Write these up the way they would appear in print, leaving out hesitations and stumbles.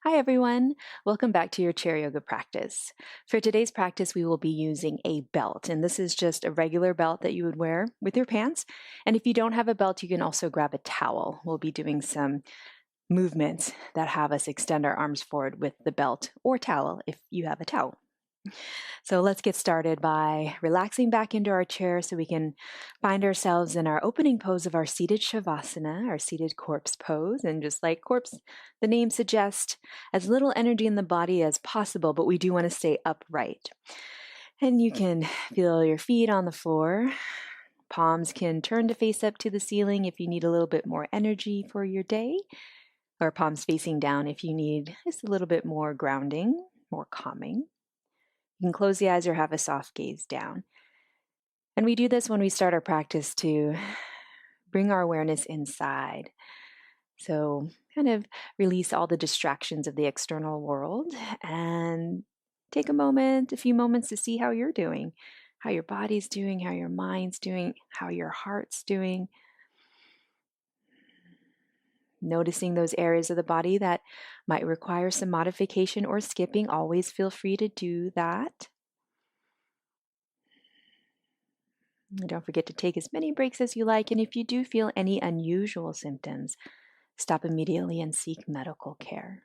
Hi everyone, welcome back to your chair yoga practice. For today's practice, we will be using a belt, and this is just a regular belt that you would wear with your pants. And if you don't have a belt, you can also grab a towel. We'll be doing some movements that have us extend our arms forward with the belt or towel if you have a towel. So let's get started by relaxing back into our chair so we can find ourselves in our opening pose of our seated Shavasana, our seated corpse pose. And just like corpse, the name suggests, as little energy in the body as possible, but we do want to stay upright. And you can feel your feet on the floor. Palms can turn to face up to the ceiling if you need a little bit more energy for your day, or palms facing down if you need just a little bit more grounding, more calming. You can close the eyes or have a soft gaze down. And we do this when we start our practice to bring our awareness inside. So, kind of release all the distractions of the external world and take a few moments to see how you're doing, how your body's doing, how your mind's doing, how your heart's doing. Noticing those areas of the body that might require some modification or skipping, always feel free to do that. Don't forget to take as many breaks as you like, and if you do feel any unusual symptoms, stop immediately and seek medical care.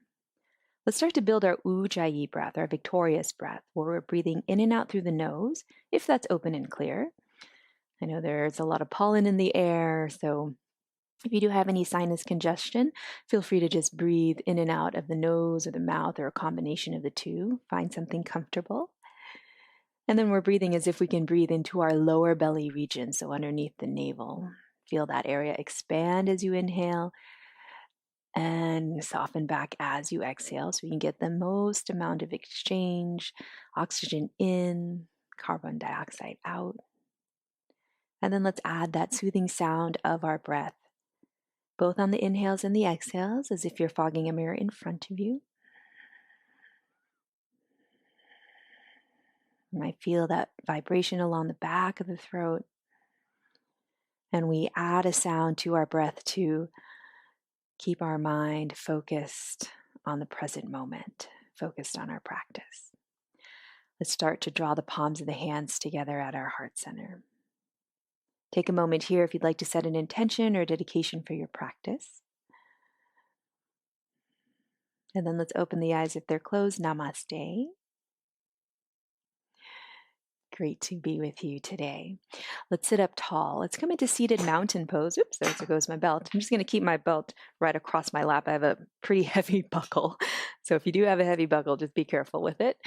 Let's start to build our Ujjayi breath, our victorious breath, where we're breathing in and out through the nose, if that's open and clear. I know there's a lot of pollen in the air, so if you do have any sinus congestion, feel free to just breathe in and out of the nose or the mouth or a combination of the two. Find something comfortable. And then we're breathing as if we can breathe into our lower belly region, so underneath the navel. Feel that area expand as you inhale and soften back as you exhale so we can get the most amount of exchange, oxygen in, carbon dioxide out. And then let's add that soothing sound of our breath, both on the inhales and the exhales, as if you're fogging a mirror in front of you. You might feel that vibration along the back of the throat. And we add a sound to our breath to keep our mind focused on the present moment, focused on our practice. Let's start to draw the palms of the hands together at our heart center. Take a moment here if you'd like to set an intention or dedication for your practice. And then let's open the eyes if they're closed. Namaste. Great to be with you today. Let's sit up tall. Let's come into seated mountain pose. Oops, there goes my belt. I'm just going to keep my belt right across my lap. I have a pretty heavy buckle. So if you do have a heavy buckle, just be careful with it.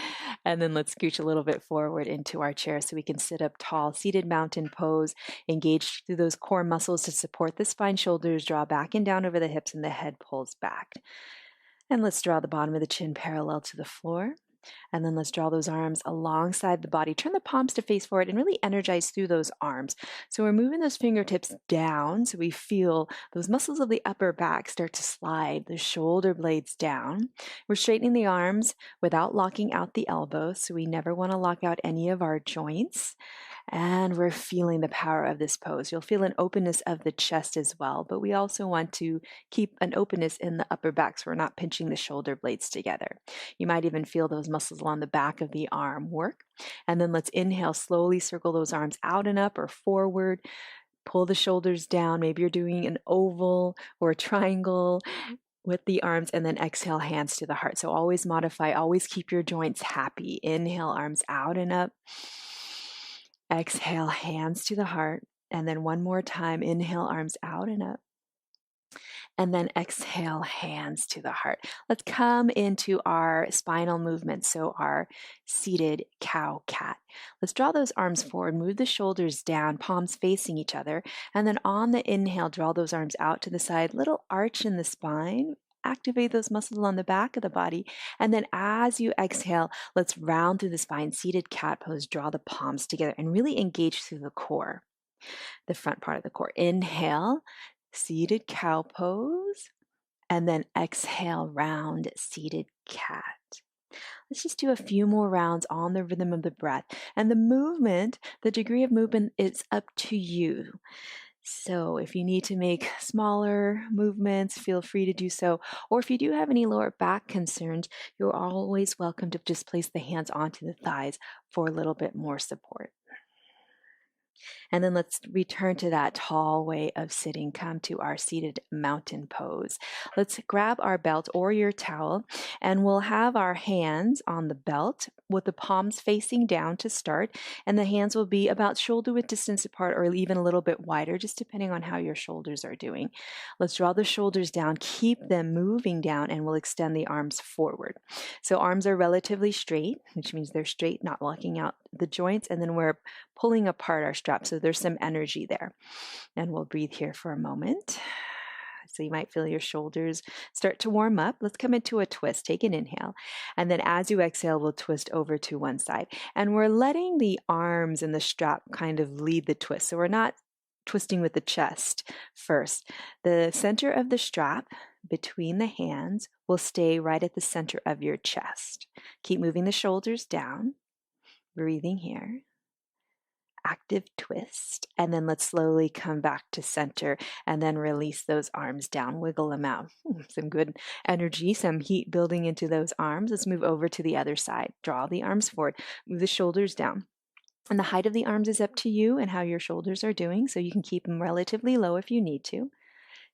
And then let's scooch a little bit forward into our chair so we can sit up tall. Seated mountain pose. Engage through those core muscles to support the spine, shoulders draw back and down over the hips, and the head pulls back. And let's draw the bottom of the chin parallel to the floor. And then let's draw those arms alongside the body. Turn the palms to face forward and really energize through those arms. So we're moving those fingertips down so we feel those muscles of the upper back start to slide, the shoulder blades down. We're straightening the arms without locking out the elbows, so we never want to lock out any of our joints. And we're feeling the power of this pose. You'll feel an openness of the chest as well, but we also want to keep an openness in the upper back so we're not pinching the shoulder blades together. You might even feel those muscles along the back of the arm work. And then let's inhale, slowly circle those arms out and up or forward. Pull the shoulders down. Maybe you're doing an oval or a triangle with the arms, and then exhale, hands to the heart. So always modify, always keep your joints happy. Inhale, arms out and up. Exhale, hands to the heart. And then one more time, inhale, arms out and up. And then exhale, hands to the heart. Let's come into our spinal movement. So our seated cow cat. Let's draw those arms forward, move the shoulders down, palms facing each other. And then on the inhale, draw those arms out to the side, little arch in the spine. Activate those muscles on the back of the body. And then as you exhale, let's round through the spine, seated cat pose, draw the palms together and really engage through the core, the front part of the core. Inhale, seated cow pose, and then exhale, round, seated cat. Let's just do a few more rounds on the rhythm of the breath. And the movement, the degree of movement is up to you. So if you need to make smaller movements, feel free to do so. Or if you do have any lower back concerns, you're always welcome to just place the hands onto the thighs for a little bit more support. And then let's return to that tall way of sitting. Come to our seated mountain pose. Let's grab our belt or your towel, and we'll have our hands on the belt with the palms facing down to start. And the hands will be about shoulder width distance apart or even a little bit wider, just depending on how your shoulders are doing. Let's draw the shoulders down, keep them moving down, and we'll extend the arms forward. So arms are relatively straight, which means they're straight, not locking out the joints. And then we're pulling apart our straps. So there's some energy there. And we'll breathe here for a moment. So you might feel your shoulders start to warm up. Let's come into a twist. Take an inhale. And then as you exhale, we'll twist over to one side. And we're letting the arms and the strap kind of lead the twist. So we're not twisting with the chest first. The center of the strap between the hands will stay right at the center of your chest. Keep moving the shoulders down. Breathing here. Active twist, and then let's slowly come back to center and then release those arms down, wiggle them out. Some good energy, some heat building into those arms. Let's move over to the other side. Draw the arms forward, move the shoulders down. And the height of the arms is up to you and how your shoulders are doing, so you can keep them relatively low if you need to.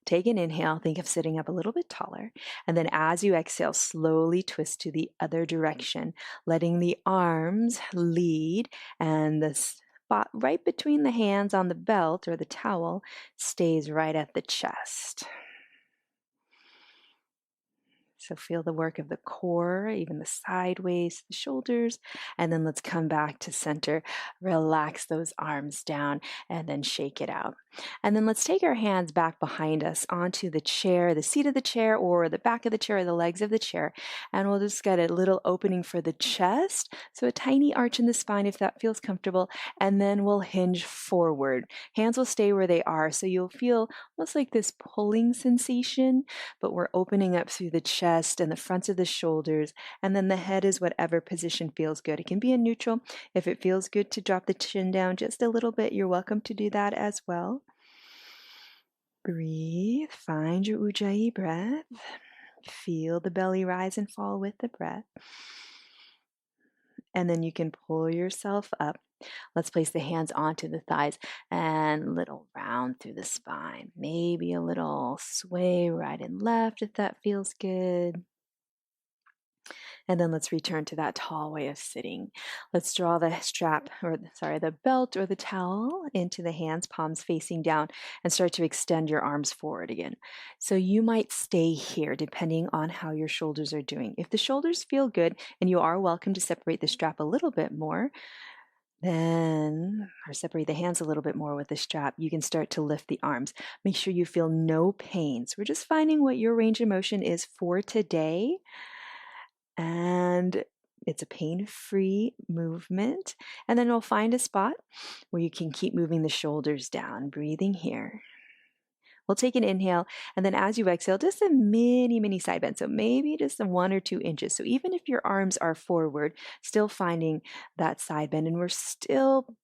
Take an inhale, think of sitting up a little bit taller, and then as you exhale, slowly twist to the other direction, letting the arms lead, and the spot right between the hands on the belt or the towel stays right at the chest. So feel the work of the core, even the sideways, the shoulders, and then let's come back to center. Relax those arms down and then shake it out. And then let's take our hands back behind us onto the chair, the seat of the chair, or the back of the chair, or the legs of the chair. And we'll just get a little opening for the chest. So a tiny arch in the spine if that feels comfortable. And then we'll hinge forward. Hands will stay where they are. So you'll feel almost like this pulling sensation, but we're opening up through the chest and the fronts of the shoulders, and then the head is whatever position feels good. It can be in neutral. If it feels good to drop the chin down just a little bit, you're welcome to do that as well. Breathe, find your Ujjayi breath. Feel the belly rise and fall with the breath. And then you can pull yourself up. Let's place the hands onto the thighs and little round through the spine. Maybe a little sway right and left if that feels good. And then let's return to that tall way of sitting. Let's draw the the belt or the towel into the hands, palms facing down, and start to extend your arms forward again. So you might stay here depending on how your shoulders are doing. If the shoulders feel good, and you are welcome to separate the strap a little bit more, or separate the hands a little bit more with the strap, you can start to lift the arms. Make sure you feel no pain. So we're just finding what your range of motion is for today. And it's a pain-free movement. And then we'll find a spot where you can keep moving the shoulders down, breathing here. We'll take an inhale, and then as you exhale, just a mini side bend. So maybe just 1 or 2 inches. So even if your arms are forward, still finding that side bend, and we're still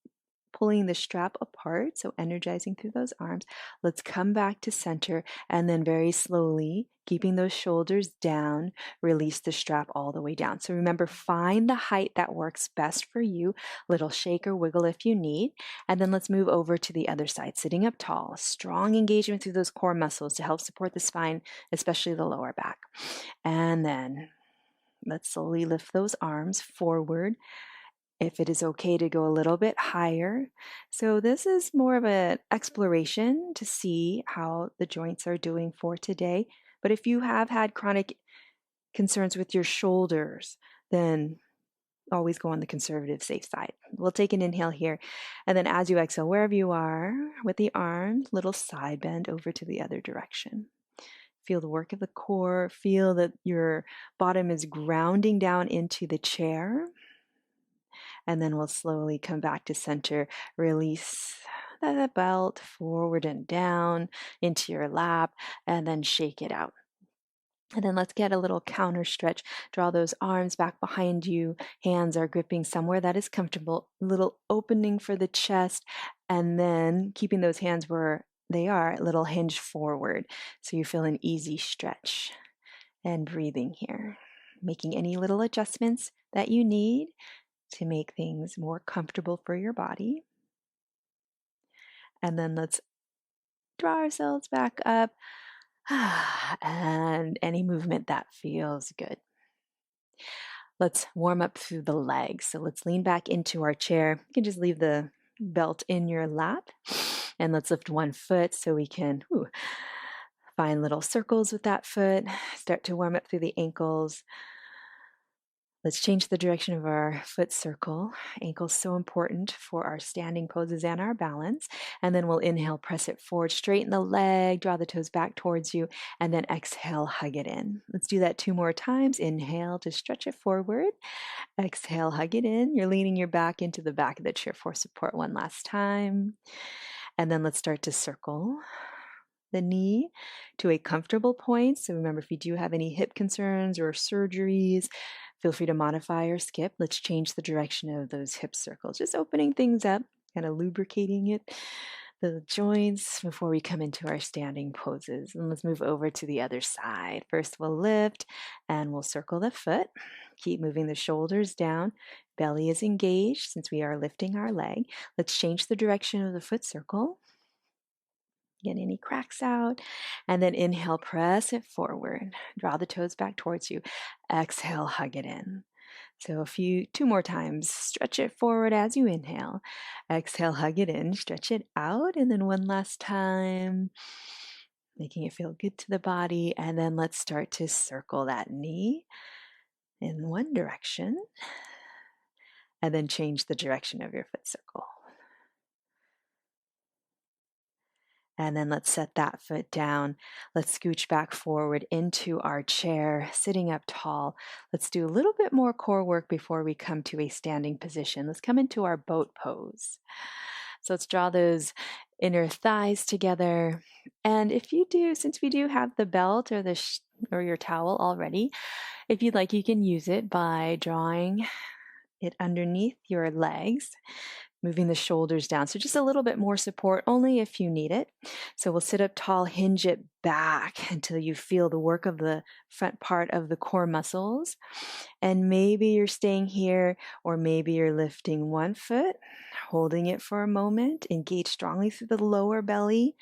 pulling the strap apart, so energizing through those arms. Let's come back to center, and then very slowly, keeping those shoulders down, release the strap all the way down. So remember, find the height that works best for you. Little shake or wiggle if you need. And then let's move over to the other side, sitting up tall. Strong engagement through those core muscles to help support the spine, especially the lower back. And then let's slowly lift those arms forward. If it is okay to go a little bit higher. So this is more of an exploration to see how the joints are doing for today. But if you have had chronic concerns with your shoulders, then always go on the conservative safe side. We'll take an inhale here. And then as you exhale, wherever you are with the arms, little side bend over to the other direction. Feel the work of the core. Feel that your bottom is grounding down into the chair. And then we'll slowly come back to center, release the belt forward and down into your lap, and then shake it out. And then let's get a little counter stretch. Draw those arms back behind you. Hands are gripping somewhere that is comfortable. Little opening for the chest, and then keeping those hands where they are a little hinge forward. So you feel an easy stretch and breathing here, making any little adjustments that you need to make things more comfortable for your body. And then let's draw ourselves back up and any movement that feels good. Let's warm up through the legs. So let's lean back into our chair. You can just leave the belt in your lap and let's lift one foot so we can find little circles with that foot. Start to warm up through the ankles. Let's change the direction of our foot circle. Ankle's so important for our standing poses and our balance. And then we'll inhale, press it forward, straighten the leg, draw the toes back towards you, and then exhale, hug it in. Let's do that 2 more times. Inhale to stretch it forward. Exhale, hug it in. You're leaning your back into the back of the chair for support one last time. And then let's start to circle the knee to a comfortable point. So remember, if you do have any hip concerns or surgeries, feel free to modify or skip. Let's change the direction of those hip circles, just opening things up, kind of lubricating it, the joints before we come into our standing poses. And let's move over to the other side. First, we'll lift and we'll circle the foot. Keep moving the shoulders down. Belly is engaged since we are lifting our leg. Let's change the direction of the foot circle. Get any cracks out. And then inhale, press it forward. Draw the toes back towards you. Exhale, hug it in. So 2 more times. Stretch it forward as you inhale. Exhale, hug it in. Stretch it out. And then one last time, making it feel good to the body. And then let's start to circle that knee in one direction. And then change the direction of your foot circle. And then let's set that foot down. Let's scooch back forward into our chair, sitting up tall. Let's do a little bit more core work before we come to a standing position. Let's come into our boat pose. So let's draw those inner thighs together. And if you do, since we do have the belt or or your towel already, if you'd like, you can use it by drawing it underneath your legs, moving the shoulders down. So just a little bit more support, only if you need it. So we'll sit up tall, hinge it back until you feel the work of the front part of the core muscles. And maybe you're staying here, or maybe you're lifting one foot, holding it for a moment, engage strongly through the lower belly.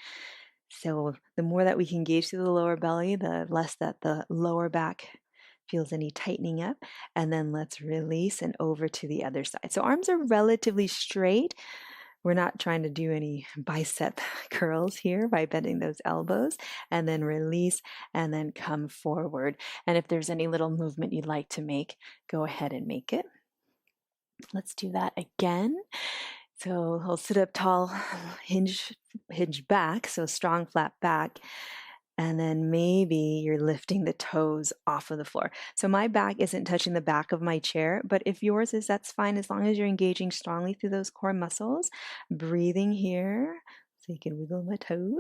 So the more that we can engage through the lower belly, the less that the lower back feels any tightening up. And then let's release and over to the other side. So arms are relatively straight. We're not trying to do any bicep curls here by bending those elbows. And then release and then come forward. And if there's any little movement you'd like to make, go ahead and make it. Let's do that again. So I'll sit up tall, hinge back, so strong flat back. And then maybe you're lifting the toes off of the floor. So my back isn't touching the back of my chair, but if yours is, that's fine as long as you're engaging strongly through those core muscles. Breathing here, so you can wiggle my toes.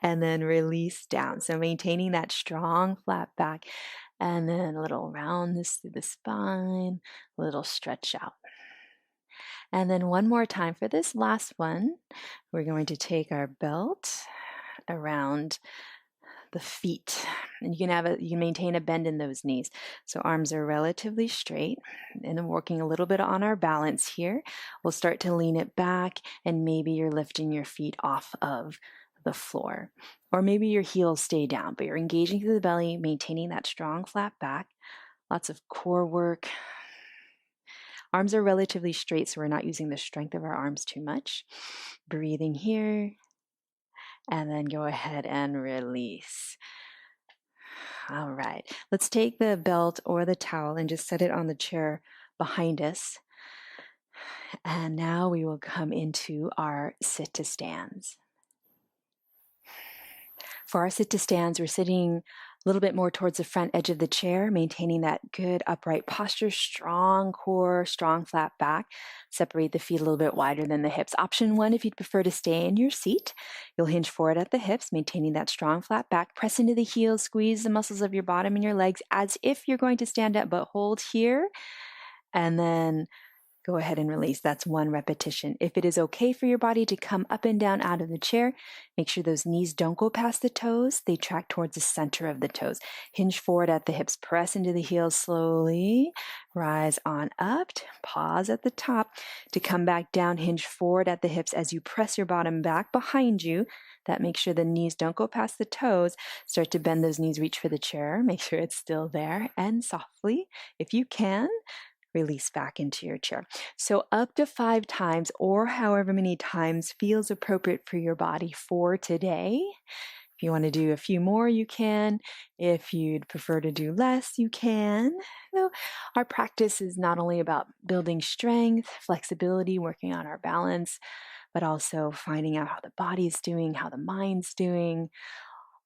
And then release down. So maintaining that strong flat back. And then a little roundness through the spine, a little stretch out. And then one more time for this last one, we're going to take our belt around the feet, and you can maintain a bend in those knees. So arms are relatively straight, and then working a little bit on our balance here. We'll start to lean it back, and maybe you're lifting your feet off of the floor, or maybe your heels stay down, but you're engaging through the belly, maintaining that strong flat back. Lots of core work. Arms are relatively straight, so we're not using the strength of our arms too much. Breathing here. And then go ahead and release. All right, let's take the belt or the towel and just set it on the chair behind us. And now we will come into our sit to stands. For our sit to stands, we're sitting a little bit more towards the front edge of the chair, maintaining that good upright posture, strong core, strong flat back. Separate the feet a little bit wider than the hips. Option 1, if you'd prefer to stay in your seat, you'll hinge forward at the hips, maintaining that strong flat back. Press into the heels, squeeze the muscles of your bottom and your legs as if you're going to stand up, but hold here. And then Go ahead and release. That's 1 repetition. If it is okay for your body to come up and down out of the chair, make sure those knees don't go past the toes. They track towards the center of the toes. Hinge forward at the hips. Press into the heels slowly. Rise on up. Pause at the top to come back down. Hinge forward at the hips as you press your bottom back behind you. That makes sure the knees don't go past the toes. Start to bend those knees, reach for the chair. Make sure it's still there. And softly, if you can, release back into your chair. So up to 5 times or however many times feels appropriate for your body for today. If you want to do a few more, you can. If you'd prefer to do less, you can. So our practice is not only about building strength, flexibility, working on our balance, but also finding out how the body's doing, how the mind's doing.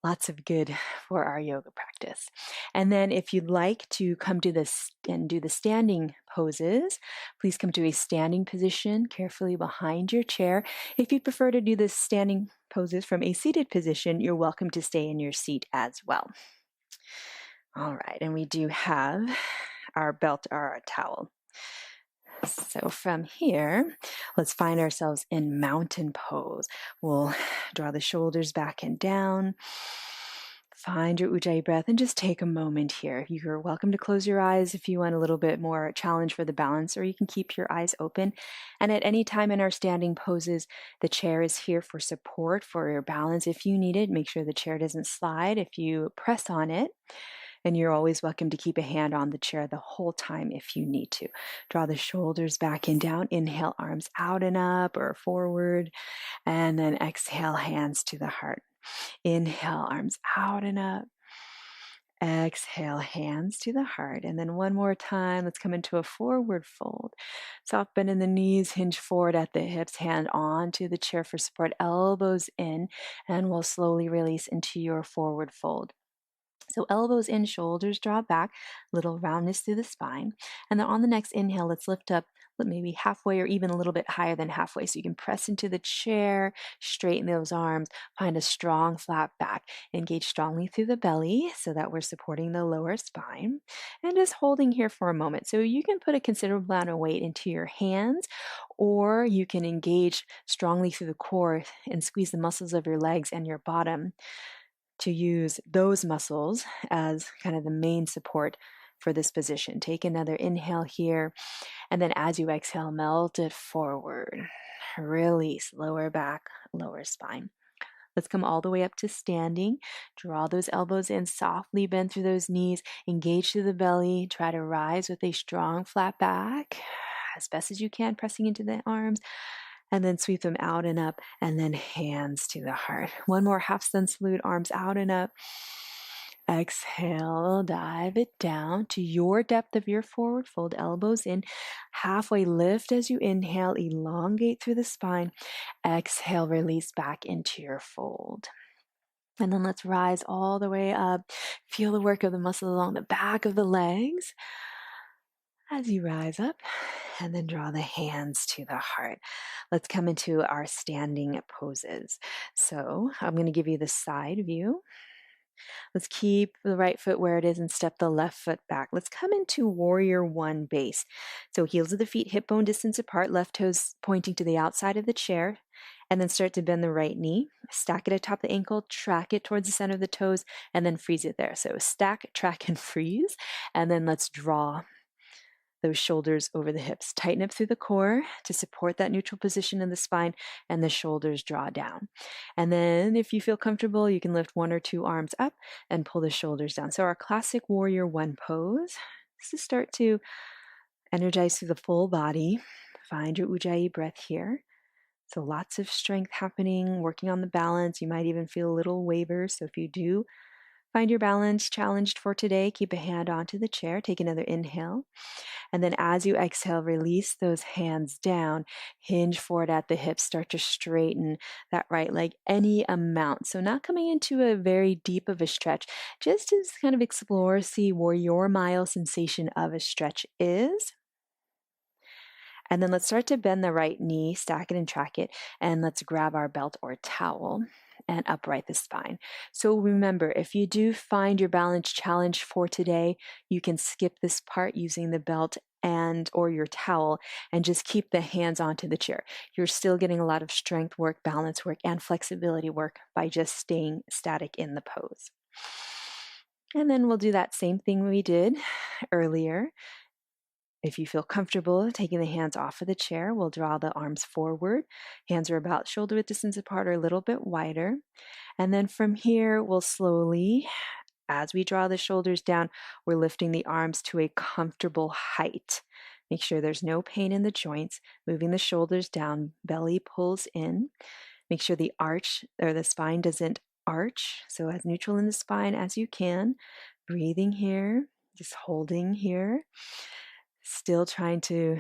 Lots of good for our yoga practice. And then if you'd like to come to this and do the standing poses, please come to a standing position carefully behind your chair. If you prefer to do the standing poses from a seated position, you're welcome to stay in your seat as well. All right, and we do have our belt or our towel. So from here, let's find ourselves in mountain pose. We'll draw the shoulders back and down. Find your Ujjayi breath and just take a moment here. You're welcome to close your eyes if you want a little bit more challenge for the balance, or you can keep your eyes open. And at any time in our standing poses, the chair is here for support, for your balance. If you need it, make sure the chair doesn't slide if you press on it. And you're always welcome to keep a hand on the chair the whole time if you need to. Draw the shoulders back and down. Inhale, arms out and up or forward. And then exhale, hands to the heart. Inhale, arms out and up. Exhale, hands to the heart. And then one more time, let's come into a forward fold. Soft bend in the knees, hinge forward at the hips, hand onto the chair for support, elbows in, and we'll slowly release into your forward fold. So elbows in, shoulders draw back, little roundness through the spine. And then on the next inhale, let's lift up maybe halfway or even a little bit higher than halfway. So you can press into the chair, straighten those arms, find a strong flat back, engage strongly through the belly so that we're supporting the lower spine. And just holding here for a moment. So you can put a considerable amount of weight into your hands, or you can engage strongly through the core and squeeze the muscles of your legs and your bottom to use those muscles as kind of the main support for this position. Take another inhale here, and then as you exhale, melt it forward. Release, lower back, lower spine. Let's come all the way up to standing. Draw those elbows in, softly bend through those knees, engage through the belly. Try to rise with a strong flat back as best as you can, pressing into the arms. And then sweep them out and up, and then hands to the heart. One more half sun salute, arms out and up. Exhale, dive it down to your depth of your forward fold, elbows in. Halfway lift as you inhale, elongate through the spine. Exhale, release back into your fold. And then let's rise all the way up. Feel the work of the muscles along the back of the legs as you rise up, and then draw the hands to the heart. Let's come into our standing poses. So I'm going to give you the side view. Let's keep the right foot where it is and step the left foot back. Let's come into warrior one base. So heels of the feet hip bone distance apart, left toes pointing to the outside of the chair, and then start to bend the right knee. Stack it atop the ankle, track it towards the center of the toes, and then freeze it there. So stack, track, and freeze. And then let's draw those shoulders over the hips. Tighten up through the core to support that neutral position in the spine, and the shoulders draw down. And then if you feel comfortable, you can lift 1 or 2 arms up and pull the shoulders down. So our classic warrior one pose is to start to energize through the full body. Find your Ujjayi breath here. So lots of strength happening, working on the balance. You might even feel a little wavers. So if you do find your balance challenged for today, keep a hand onto the chair. Take another inhale. And then as you exhale, release those hands down, hinge forward at the hips, start to straighten that right leg any amount. So not coming into a very deep of a stretch, just to kind of explore, see where your mild sensation of a stretch is. And then let's start to bend the right knee, stack it and track it, and let's grab our belt or towel and upright the spine. So remember, if you do find your balance challenged for today, you can skip this part using the belt and or your towel, and just keep the hands onto the chair. You're still getting a lot of strength work, balance work, and flexibility work by just staying static in the pose. And then we'll do that same thing we did earlier. If you feel comfortable taking the hands off of the chair, we'll draw the arms forward. Hands are about shoulder width distance apart or a little bit wider. And then from here, we'll slowly, as we draw the shoulders down, we're lifting the arms to a comfortable height. Make sure there's no pain in the joints. Moving the shoulders down, belly pulls in. Make sure the arch or the spine doesn't arch. So as neutral in the spine as you can. Breathing here, just holding here. Still trying to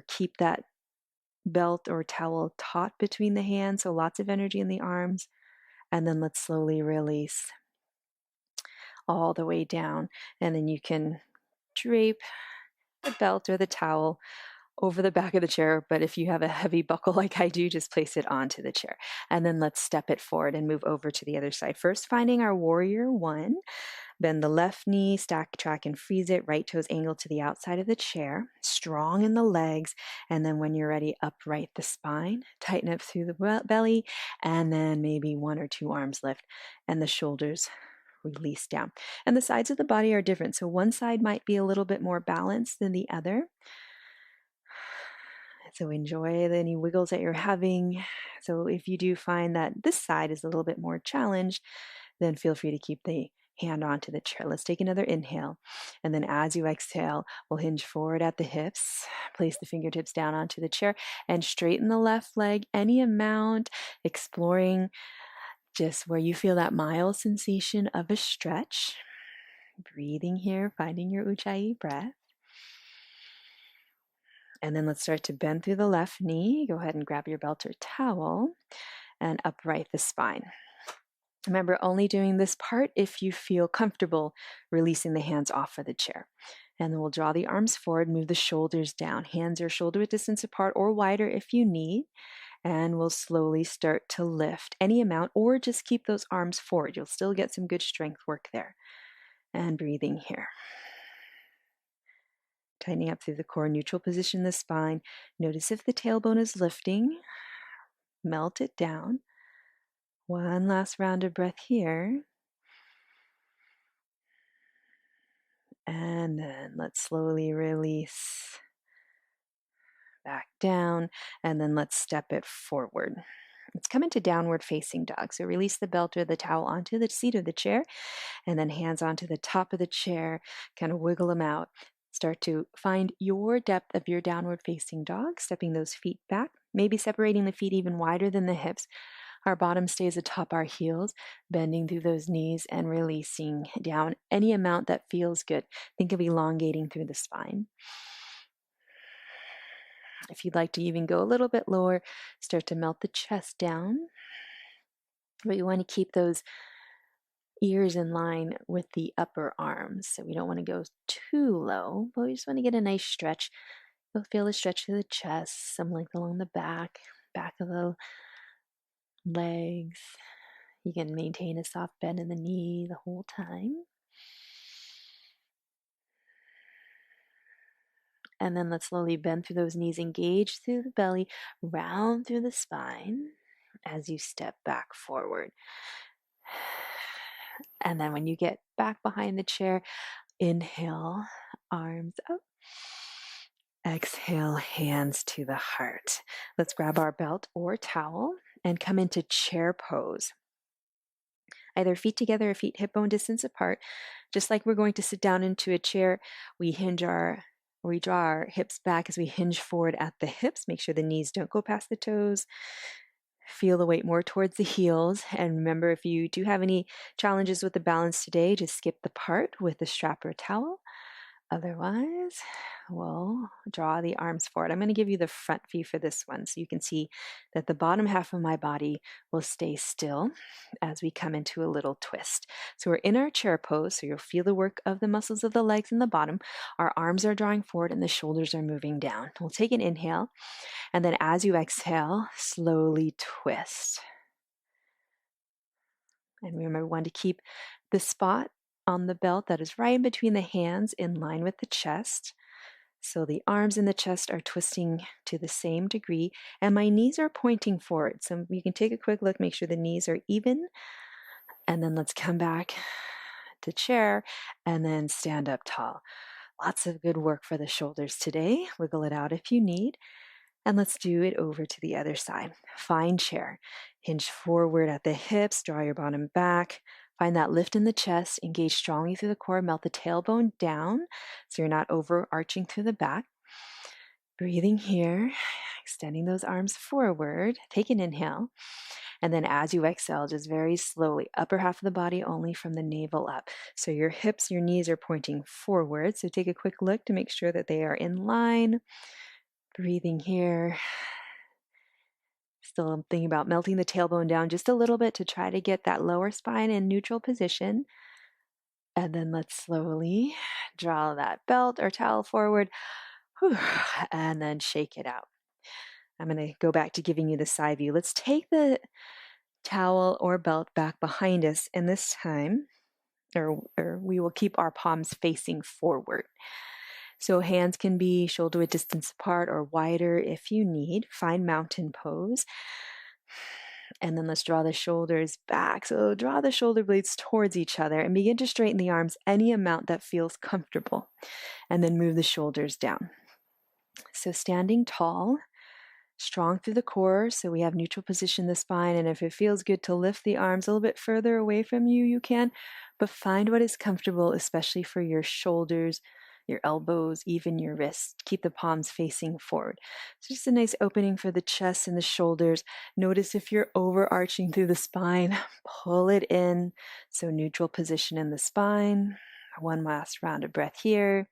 keep that belt or towel taut between the hands, so lots of energy in the arms. And then let's slowly release all the way down. And then you can drape the belt or the towel over the back of the chair. But if you have a heavy buckle like I do, just place it onto the chair. And then let's step it forward and move over to the other side. First, finding our warrior one. Bend the left knee, stack, track, and freeze it. Right toes angled to the outside of the chair. Strong in the legs. And then when you're ready, upright the spine. Tighten up through the belly. And then maybe one or two arms lift. And the shoulders release down. And the sides of the body are different. So one side might be a little bit more balanced than the other. So enjoy any wiggles that you're having. So if you do find that this side is a little bit more challenged, then feel free to keep the hand onto the chair. Let's take another inhale. And then as you exhale, we'll hinge forward at the hips, place the fingertips down onto the chair, and straighten the left leg any amount, exploring just where you feel that mild sensation of a stretch. Breathing here, finding your Ujjayi breath. And then let's start to bend through the left knee. Go ahead and grab your belt or towel and upright the spine. Remember, only doing this part if you feel comfortable releasing the hands off of the chair. And then we'll draw the arms forward, move the shoulders down. Hands are shoulder width distance apart or wider if you need. And we'll slowly start to lift any amount, or just keep those arms forward. You'll still get some good strength work there. And breathing here. Tightening up through the core, neutral position the spine. Notice if the tailbone is lifting. Melt it down. One last round of breath here. And then let's slowly release back down. And then let's step it forward. Let's come into downward facing dog. So release the belt or the towel onto the seat of the chair. And then hands onto the top of the chair. Kind of wiggle them out. Start to find your depth of your downward facing dog, stepping those feet back, maybe separating the feet even wider than the hips. Our bottom stays atop our heels, bending through those knees and releasing down any amount that feels good. Think of elongating through the spine. If you'd like to even go a little bit lower, start to melt the chest down. But you want to keep those ears in line with the upper arms. So we don't want to go too low, but we just want to get a nice stretch. You'll feel a stretch to the chest, some length along the back of the legs. You can maintain a soft bend in the knee the whole time. And then let's slowly bend through those knees, engage through the belly, round through the spine as you step back forward. And then when you get back behind the chair, inhale, arms up. Exhale, hands to the heart. Let's grab our belt or towel and come into chair pose. Either feet together or feet hip bone distance apart. Just like we're going to sit down into a chair, we draw our hips back as we hinge forward at the hips. Make sure the knees don't go past the toes. Feel the weight more towards the heels. And remember, if you do have any challenges with the balance today, just skip the part with the strap or towel. Otherwise, we'll draw the arms forward. I'm going to give you the front view for this one so you can see that the bottom half of my body will stay still as we come into a little twist. So we're in our chair pose, so you'll feel the work of the muscles of the legs in the bottom. Our arms are drawing forward and the shoulders are moving down. We'll take an inhale, and then as you exhale, slowly twist. And remember, we want to keep the spot on the belt that is right in between the hands in line with the chest. So the arms and the chest are twisting to the same degree, and my knees are pointing forward. So you can take a quick look, make sure the knees are even, and then let's come back to chair and then stand up tall. Lots of good work for the shoulders today. Wiggle it out if you need. And let's do it over to the other side. Find chair. Hinge forward at the hips, draw your bottom back. Find that lift in the chest, engage strongly through the core, melt the tailbone down so you're not overarching through the back. Breathing here, extending those arms forward. Take an inhale. And then as you exhale, just very slowly, upper half of the body only from the navel up. So your hips, your knees are pointing forward. So take a quick look to make sure that they are in line. Breathing here. Still thinking about melting the tailbone down just a little bit to try to get that lower spine in neutral position. And then let's slowly draw that belt or towel forward. And then shake it out. I'm going to go back to giving you the side view. Let's take the towel or belt back behind us, and this time, or we will keep our palms facing forward. So hands can be shoulder width distance apart or wider if you need. Find mountain pose. And then let's draw the shoulders back. So draw the shoulder blades towards each other and begin to straighten the arms any amount that feels comfortable. And then move the shoulders down. So standing tall, strong through the core, so we have neutral position in the spine, and if it feels good to lift the arms a little bit further away from you, you can, but find what is comfortable, especially for your shoulders, your elbows, even your wrists. Keep the palms facing forward. So just a nice opening for the chest and the shoulders. Notice if you're overarching through the spine, pull it in, so neutral position in the spine. One last round of breath here.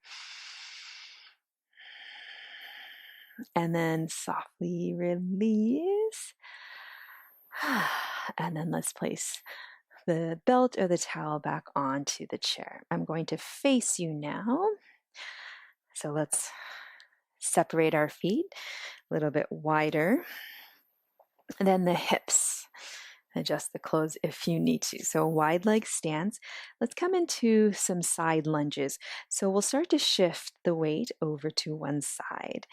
And then softly release. And then let's place the belt or the towel back onto the chair. I'm going to face you now. So let's separate our feet a little bit wider. And then the hips. Adjust the clothes if you need to. So wide leg stance. Let's come into some side lunges. So we'll start to shift the weight over to one side.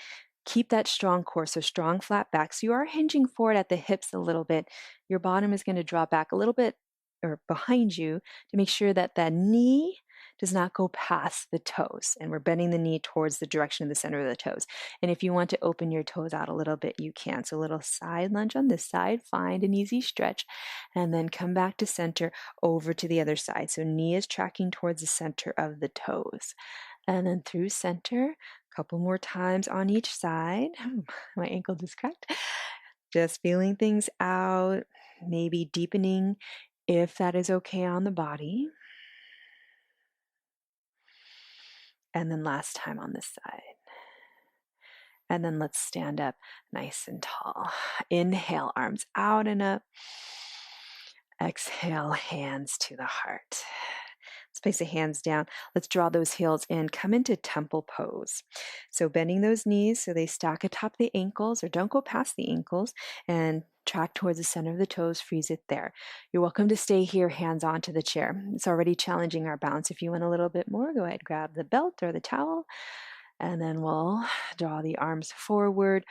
Keep that strong core, so strong flat back. So you are hinging forward at the hips a little bit. Your bottom is going to drop back a little bit or behind you to make sure that that knee does not go past the toes. And we're bending the knee towards the direction of the center of the toes. And if you want to open your toes out a little bit, you can. So a little side lunge on this side, find an easy stretch, and then come back to center over to the other side. So knee is tracking towards the center of the toes. And then through center, a couple more times on each side. My ankle just cracked. Just feeling things out, maybe deepening if that is okay on the body. And then last time on this side. And then let's stand up nice and tall. Inhale, arms out and up. Exhale, hands to the heart. Let's place the hands down. Let's draw those heels in. Come into temple pose. So bending those knees so they stack atop the ankles, or don't go past the ankles, and track towards the center of the toes. Freeze it there. You're welcome to stay here, hands onto the chair. It's already challenging our balance. If you want a little bit more, go ahead, grab the belt or the towel, and then we'll draw the arms forward,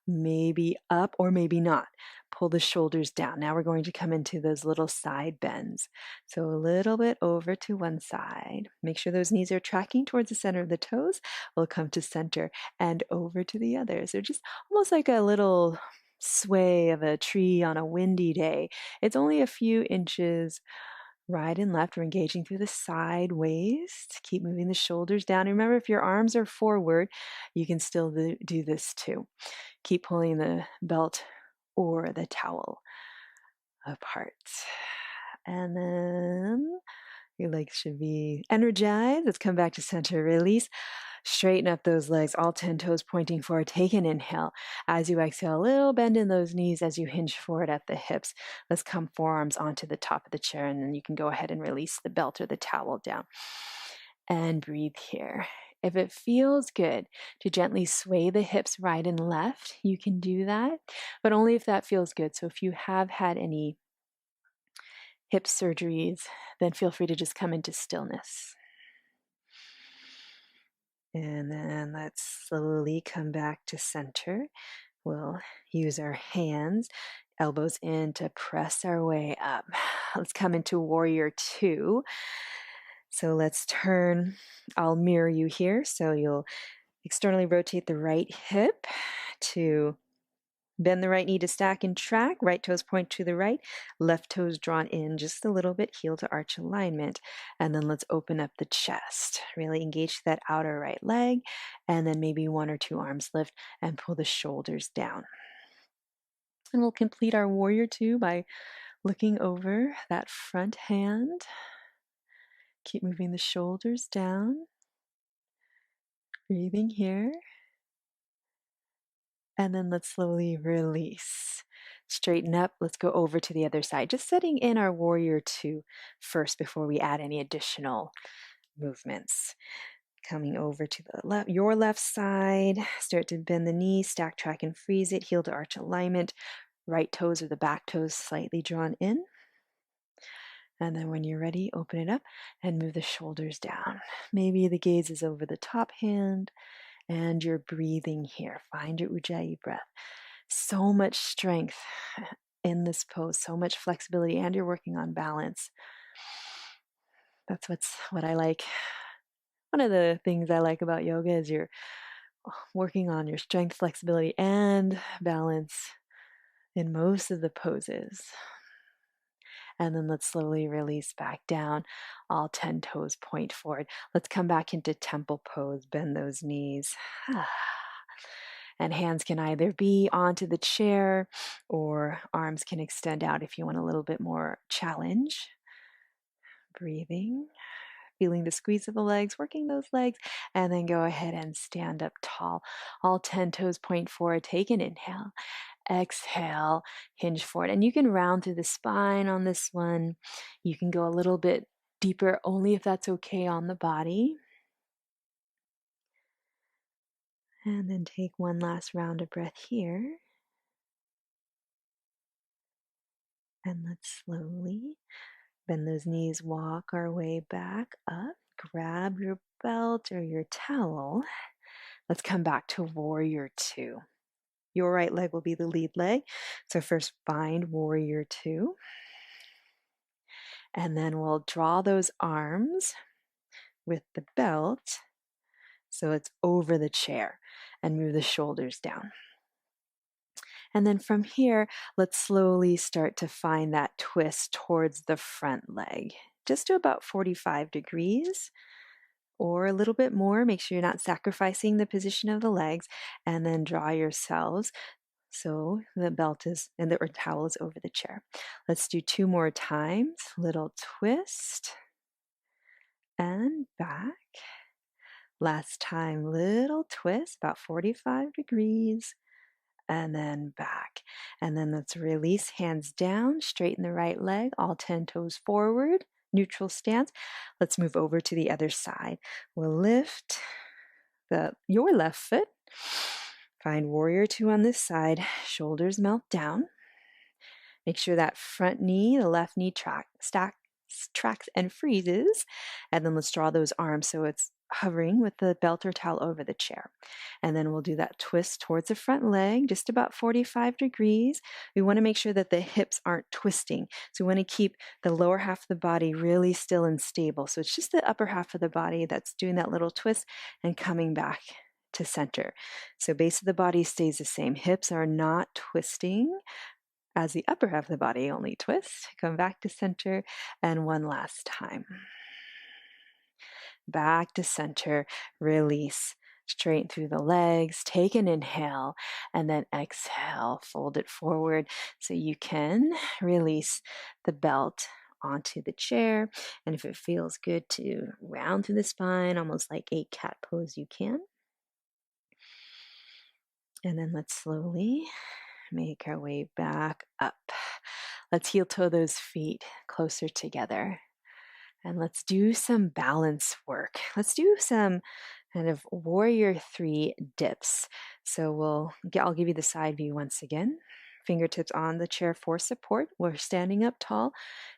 maybe up or maybe not. Pull the shoulders down. Now we're going to come into those little side bends. So a little bit over to one side. Make sure those knees are tracking towards the center of the toes. We'll come to center and over to the other. So just almost like a little sway of a tree on a windy day. It's only a few inches right and left. We're engaging through the sideways. Keep moving the shoulders down. Remember, if your arms are forward, you can still do this too. Keep pulling the belt or the towel apart. And then your legs should be energized. Let's come back to center. Release. Straighten up those legs, all 10 toes pointing forward. Take an inhale. As you exhale, a little bend in those knees as you hinge forward at the hips. Let's come forearms onto the top of the chair, and then you can go ahead and release the belt or the towel down. And breathe here. If it feels good to gently sway the hips right and left, you can do that, but only if that feels good. So if you have had any hip surgeries, then feel free to just come into stillness. And then let's slowly come back to center. We'll use our hands, elbows in to press our way up. Let's come into warrior two. So let's turn, I'll mirror you here. So you'll externally rotate the right hip to bend the right knee to stack and track, right toes point to the right, left toes drawn in just a little bit, heel to arch alignment. And then let's open up the chest. Really engage that outer right leg, and then maybe one or two arms lift and pull the shoulders down. And we'll complete our warrior two by looking over that front hand. Keep moving the shoulders down. Breathing here. And then let's slowly release. Straighten up. Let's go over to the other side. Just setting in our warrior two first before we add any additional movements. Coming over to the left, your left side. Start to bend the knee, stack, track, and freeze it. Heel to arch alignment. Right toes or the back toes slightly drawn in. And then when you're ready, open it up and move the shoulders down. Maybe the gaze is over the top hand and you're breathing here. Find your Ujjayi breath. So much strength in this pose, so much flexibility, and you're working on balance. That's what I like. One of the things I like about yoga is you're working on your strength, flexibility, and balance in most of the poses. And then let's slowly release back down. All 10 toes point forward. Let's come back into temple pose. Bend those knees. And hands can either be onto the chair or arms can extend out if you want a little bit more challenge. Breathing. Feeling the squeeze of the legs, working those legs, and then go ahead and stand up tall. All 10 toes point forward. Take an inhale. Exhale, hinge forward. And you can round through the spine on this one. You can go a little bit deeper, only if that's okay on the body. And then take one last round of breath here. And let's slowly bend those knees, walk our way back up. Grab your belt or your towel. Let's come back to warrior two. Your right leg will be the lead leg. So first find warrior two. And then we'll draw those arms with the belt so it's over the chair and move the shoulders down. And then from here, let's slowly start to find that twist towards the front leg, just to about 45 degrees or a little bit more. Make sure you're not sacrificing the position of the legs, and then draw yourselves so the belt is and the or towel is over the chair. Let's do 2 more times. Little twist and back. Last time, little twist, about 45 degrees, and then back. And then let's release, hands down, straighten the right leg, all 10 toes forward, neutral stance. Let's move over to the other side. We'll lift your left foot. Find warrior two on this side, shoulders melt down. Make sure that front knee, the left knee tracks and freezes. And then let's draw those arms so it's hovering with the belt or towel over the chair. And then we'll do that twist towards the front leg, just about 45 degrees. We want to make sure that the hips aren't twisting. So we want to keep the lower half of the body really still and stable. So it's just the upper half of the body that's doing that little twist and coming back to center. So base of the body stays the same. Hips are not twisting as the upper half of the body only twists. Come back to center, and one last time. Back to center, release, straighten through the legs, take an inhale, and then exhale, fold it forward so you can release the belt onto the chair. And if it feels good to round through the spine, almost like a cat pose, you can. And then let's slowly make our way back up. Let's heel toe those feet closer together. And let's do some balance work. Let's do some kind of warrior three dips. So I'll give you the side view once again. Fingertips on the chair for support. We're standing up tall.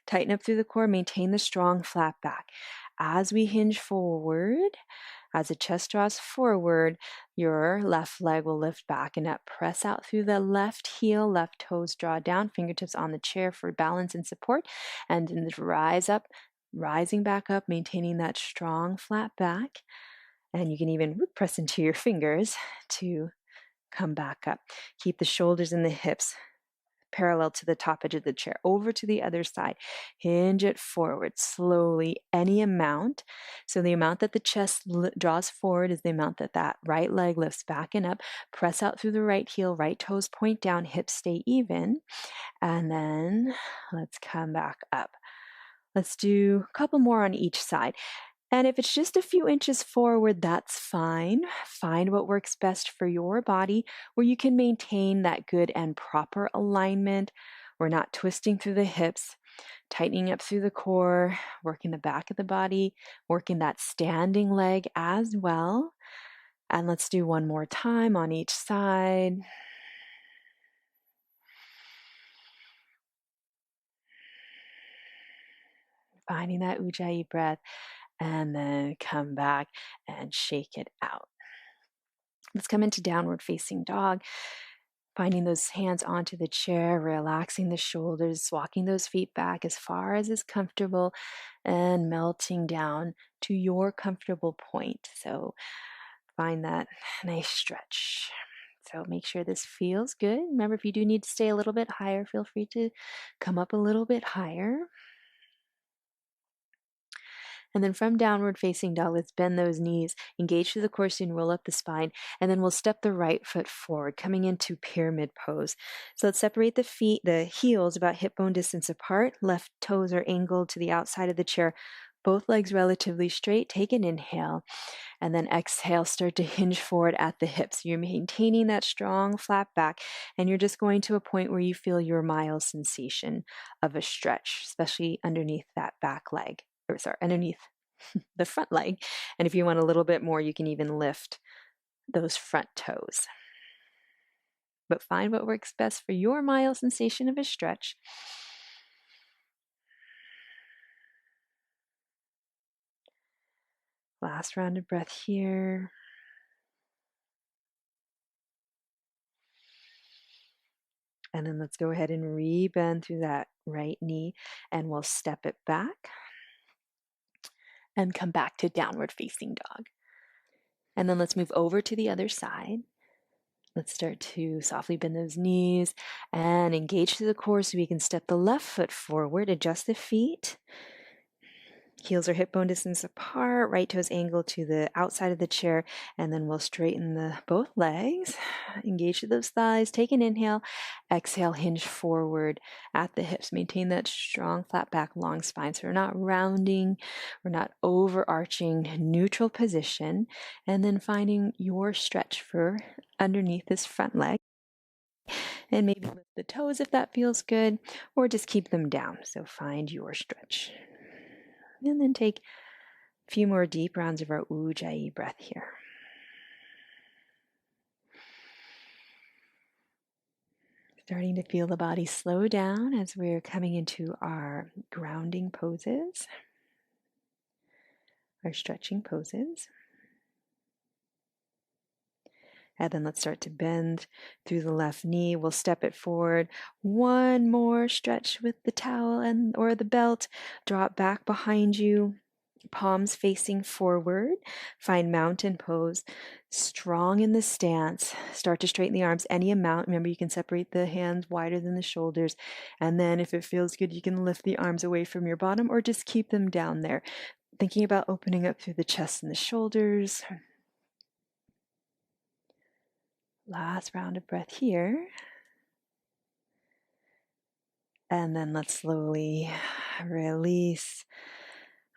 Tighten up through the core. Maintain the strong flat back. As we hinge forward, As the chest draws forward, your left leg will lift back and up. Press out through the left heel, left toes draw down, fingertips on the chair for balance and support, and then rise up, rising back up, maintaining that strong flat back. And you can even press into your fingers to come back up. Keep the shoulders and the hips parallel to the top edge of the chair. Over to the other side. Hinge it forward slowly, any amount. So the amount that the chest draws forward is the amount that that right leg lifts back and up. Press out through the right heel, right toes point down, hips stay even. And then let's come back up. Let's do a couple more on each side. And if it's just a few inches forward, that's fine. Find what works best for your body, where you can maintain that good and proper alignment. We're not twisting through the hips, tightening up through the core, working the back of the body, working that standing leg as well. And let's do one more time on each side. Finding that Ujjayi breath, and then come back and shake it out. Let's come into downward facing dog, finding those hands onto the chair, relaxing the shoulders, walking those feet back as far as is comfortable, and melting down to your comfortable point. So find that nice stretch. So make sure this feels good. Remember, if you do need to stay a little bit higher, feel free to come up a little bit higher. And then from downward facing dog, let's bend those knees, engage through the core, and roll up the spine. And then we'll step the right foot forward, coming into pyramid pose. So let's separate the feet, the heels about hip bone distance apart. Left toes are angled to the outside of the chair. Both legs relatively straight. Take an inhale. And then exhale, start to hinge forward at the hips. You're maintaining that strong flat back, and you're just going to a point where you feel your mild sensation of a stretch, especially underneath that back leg. Underneath the front leg. And if you want a little bit more, you can even lift those front toes. But find what works best for your mild sensation of a stretch. Last round of breath here. And then let's go ahead and re-bend through that right knee, and we'll step it back and come back to downward facing dog. And then let's move over to the other side. Let's start to softly bend those knees and engage through the core so we can step the left foot forward, adjust the feet. Heels are hip bone distance apart, right toes angled to the outside of the chair, and then we'll straighten both legs, engage through those thighs, take an inhale, exhale, hinge forward at the hips, maintain that strong flat back, long spine. So we're not rounding, we're not overarching, neutral position, and then finding your stretch for underneath this front leg. And maybe lift the toes if that feels good, or just keep them down. So find your stretch. And then take a few more deep rounds of our Ujjayi breath here. Starting to feel the body slow down as we're coming into our grounding poses, our stretching poses. And then let's start to bend through the left knee. We'll step it forward. One more stretch with the towel or the belt. Draw it back behind you. Palms facing forward. Find mountain pose. Strong in the stance. Start to straighten the arms any amount. Remember, you can separate the hands wider than the shoulders. And then if it feels good, you can lift the arms away from your bottom or just keep them down there. Thinking about opening up through the chest and the shoulders. Last round of breath here. And then let's slowly release.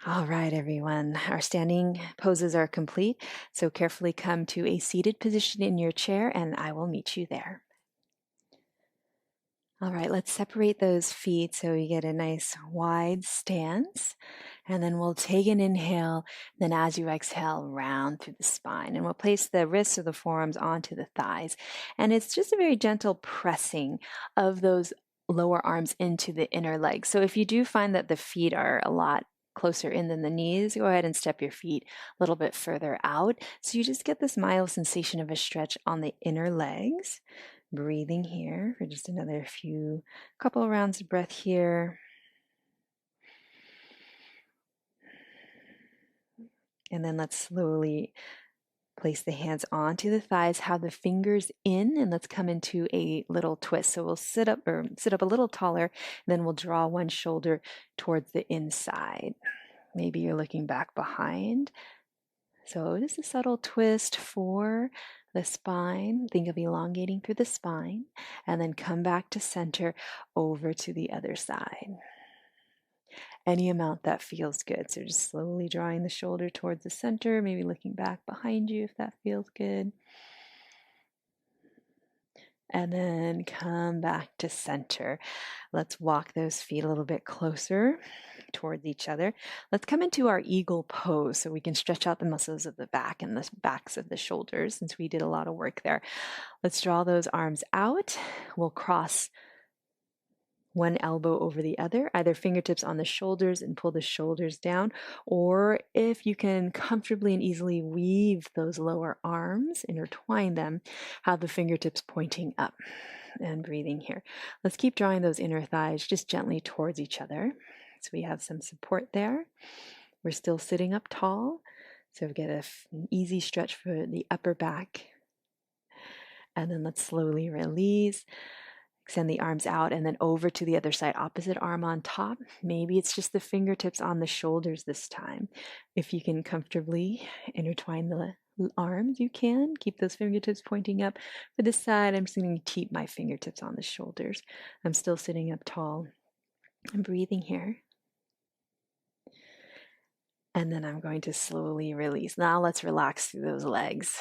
All right, everyone. Our standing poses are complete. So carefully come to a seated position in your chair, and I will meet you there. All right, let's separate those feet so you get a nice wide stance. And then we'll take an inhale. Then as you exhale, round through the spine. And we'll place the wrists or the forearms onto the thighs. And it's just a very gentle pressing of those lower arms into the inner legs. So if you do find that the feet are a lot closer in than the knees, go ahead and step your feet a little bit further out. So you just get this mild sensation of a stretch on the inner legs. Breathing here for just another couple rounds of breath here. And then let's slowly place the hands onto the thighs, have the fingers in, and let's come into a little twist. So we'll sit up a little taller, and then we'll draw one shoulder towards the inside. Maybe you're looking back behind. So just a subtle twist for the spine. Think of elongating through the spine, and then come back to center over to the other side. Any amount that feels good. So just slowly drawing the shoulder towards the center, maybe looking back behind you if that feels good. And then come back to center. Let's walk those feet a little bit closer towards each other. Let's come into our eagle pose so we can stretch out the muscles of the back and the backs of the shoulders since we did a lot of work there. Let's draw those arms out. We'll cross one elbow over the other, either fingertips on the shoulders and pull the shoulders down, or if you can comfortably and easily weave those lower arms, intertwine them, have the fingertips pointing up and breathing here. Let's keep drawing those inner thighs just gently towards each other so we have some support there. We're still sitting up tall, so get an easy stretch for the upper back. And then let's slowly release. Extend the arms out and then over to the other side, opposite arm on top. Maybe it's just the fingertips on the shoulders this time. If you can comfortably intertwine the arms, you can. Keep those fingertips pointing up. For this side, I'm just going to keep my fingertips on the shoulders. I'm still sitting up tall. I'm breathing here. And then I'm going to slowly release. Now let's relax through those legs.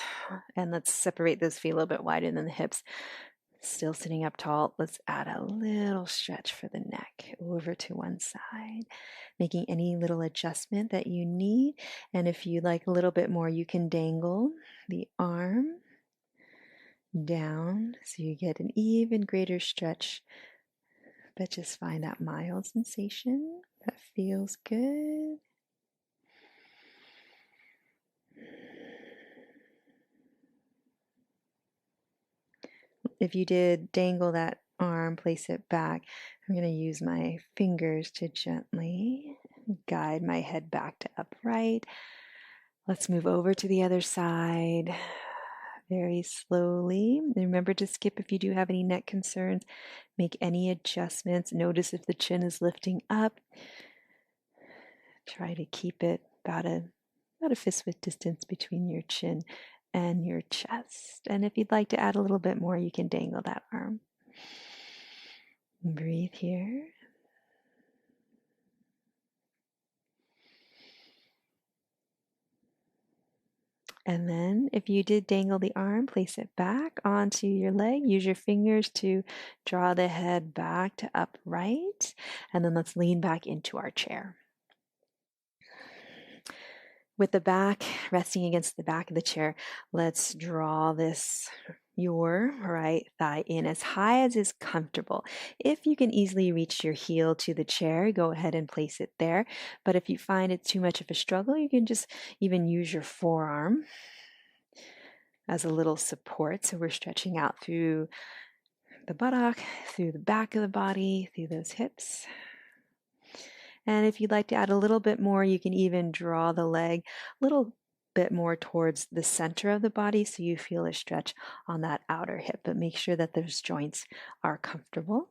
And let's separate those feet a little bit wider than the hips. Still sitting up tall. Let's add a little stretch for the neck over to one side, making any little adjustment that you need. And if you'd like a little bit more, you can dangle the arm down so you get an even greater stretch. But just find that mild sensation that feels good. If you did dangle that arm, place it back. I'm going to use my fingers to gently guide my head back to upright. Let's move over to the other side very slowly. Remember to skip if you do have any neck concerns. Make any adjustments. Notice if the chin is lifting up. Try to keep it about a fist width distance between your chin and your chest. And if you'd like to add a little bit more, you can dangle that arm. Breathe here. And then if you did dangle the arm, place it back onto your leg. Use your fingers to draw the head back to upright. And then let's lean back into our chair. With the back resting against the back of the chair, let's draw your right thigh in as high as is comfortable. If you can easily reach your heel to the chair, go ahead and place it there. But if you find it's too much of a struggle, you can just even use your forearm as a little support. So we're stretching out through the buttock, through the back of the body, through those hips. And if you'd like to add a little bit more, you can even draw the leg a little bit more towards the center of the body so you feel a stretch on that outer hip, but make sure that those joints are comfortable.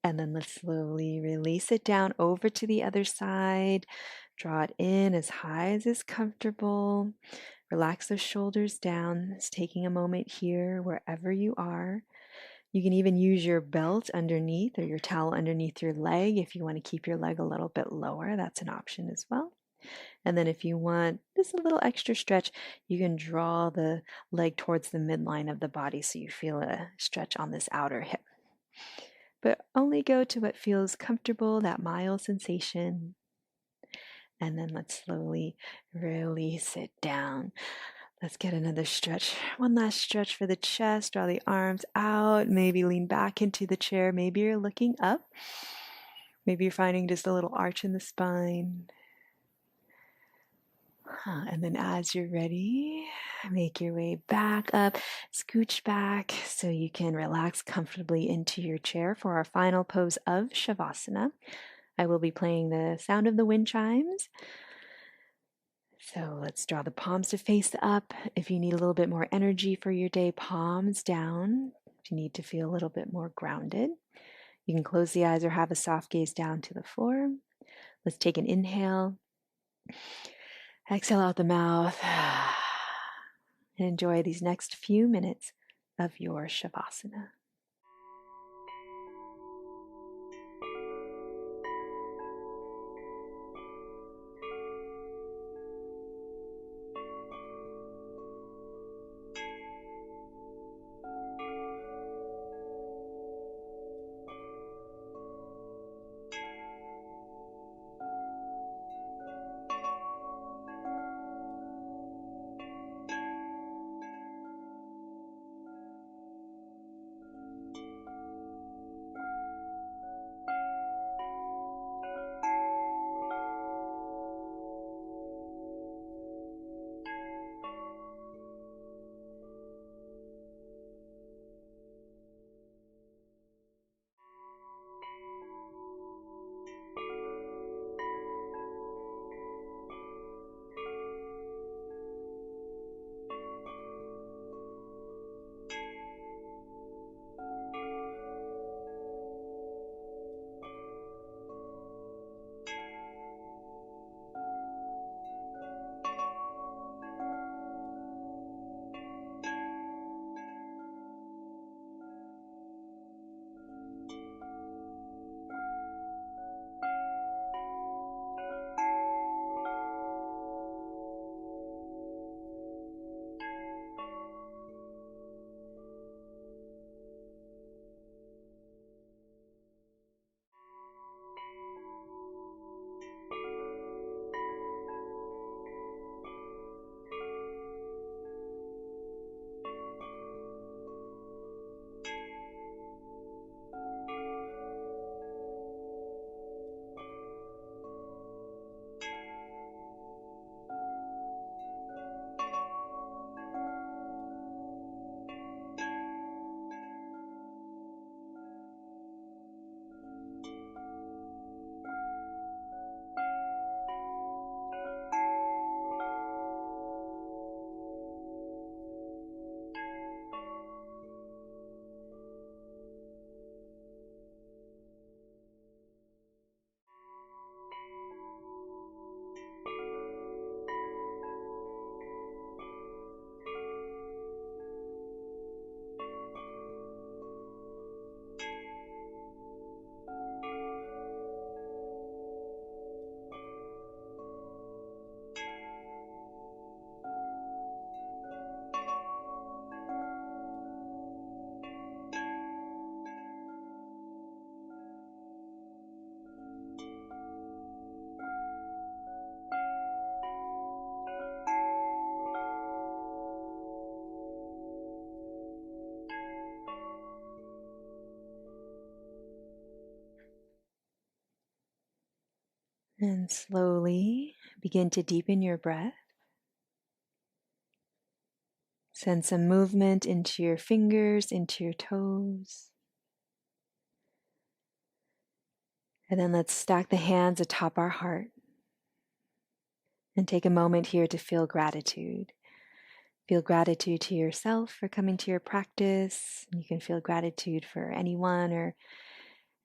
And then let's slowly release it down over to the other side. Draw it in as high as is comfortable. Relax those shoulders down. It's taking a moment here wherever you are. You can even use your belt underneath or your towel underneath your leg if you want to keep your leg a little bit lower. That's an option as well. And then if you want just a little extra stretch, you can draw the leg towards the midline of the body so you feel a stretch on this outer hip. But only go to what feels comfortable, that mild sensation. And then let's slowly release it down. Let's get another stretch. One last stretch for the chest. Draw the arms out. Maybe lean back into the chair. Maybe you're looking up. Maybe you're finding just a little arch in the spine. And then as you're ready, make your way back up, scooch back so you can relax comfortably into your chair for our final pose of Shavasana. I will be playing the sound of the wind chimes. So let's draw the palms to face up. If you need a little bit more energy for your day, palms down. If you need to feel a little bit more grounded, you can close the eyes or have a soft gaze down to the floor. Let's take an inhale. Exhale out the mouth. And enjoy these next few minutes of your Shavasana. And slowly begin to deepen your breath. Send some movement into your fingers, into your toes. And then let's stack the hands atop our heart and take a moment here to feel gratitude. Feel gratitude to yourself for coming to your practice. You can feel gratitude for anyone or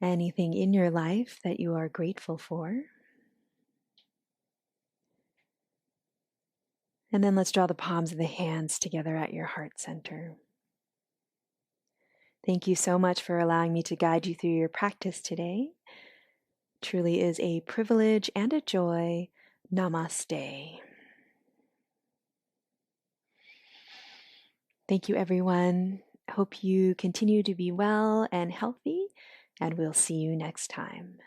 anything in your life that you are grateful for. And then let's draw the palms of the hands together at your heart center. Thank you so much for allowing me to guide you through your practice today. Truly is a privilege and a joy. Namaste. Thank you, everyone. Hope you continue to be well and healthy, and we'll see you next time.